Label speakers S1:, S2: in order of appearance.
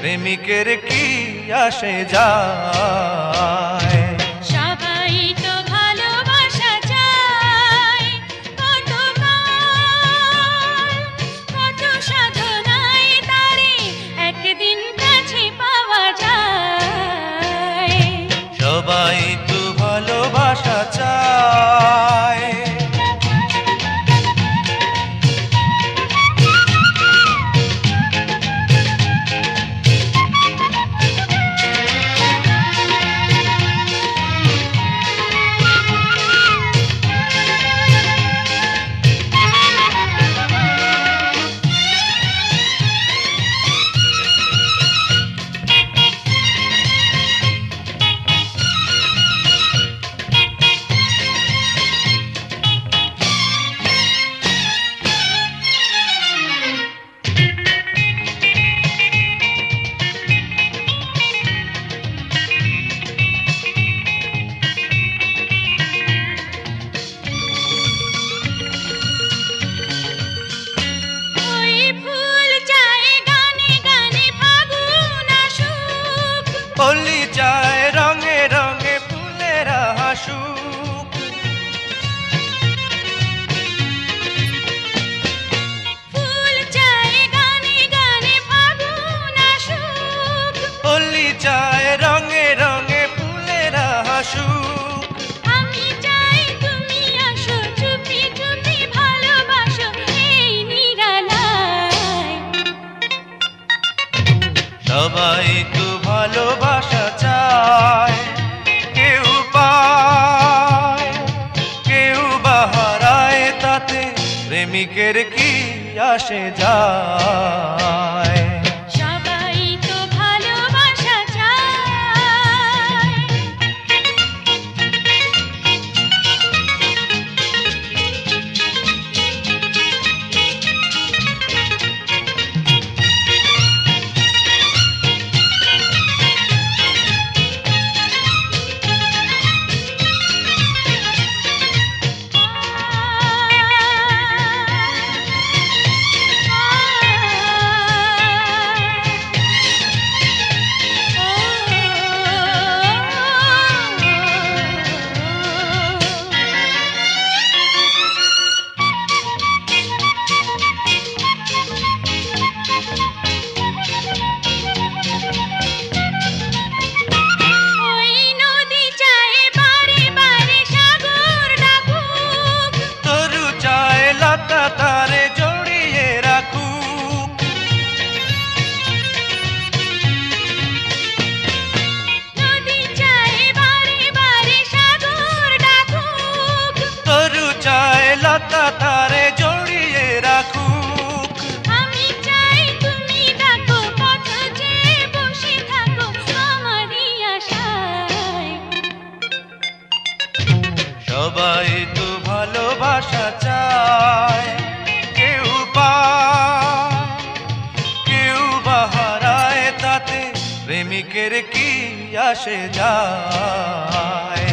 S1: প্রেমিকের কি আসে যায়।
S2: সবাই তো ভালোবাসা চায়, কত কাল, কত সাধনায় তারে একদিন কাছে পাওয়া যায়।
S1: সবাই তো ভালোবাসা চায়।
S2: ওই ফুল চায় গানে গানে ফাগুন আসুক,
S1: হোলি চায় রঙে রঙে ফুলেরা হাসুক।
S2: ফুল চায় গানে গানে ফাগুন আসুক।
S1: হোলি চায় রঙে রঙে ফুলেরা হাসুক।
S2: আমি চাই তুমি আসো, চুপি চুপি ভালোবাসো এই নিরালায়।
S1: সবাই তো ভালোবাসা চায়, কেউ পায় কেউ বাহারায়, তাতে প্রেমিকের কি আসে যায়।
S2: সবাই তো ভালোবাসা চায়। ওই নদী চায় বারে বারে সাগর ডাকুক,
S1: তরু চায় লতা তারে জড়িয়ে রাখুক।
S2: নদী চায় বারে বারে সাগর ডাকুক।
S1: তরু চায় লতা তারে জড়িয়ে রাখুক।
S2: আমি চাই তুমি ডাকো, পথ চেয়ে বসে থাকো আমারই আশায়।
S1: সবাই তো ভালোবাসা চায়, কেউ পায় কেউ বাহারায়, তাতে প্রেমিকের কি আসে যায়।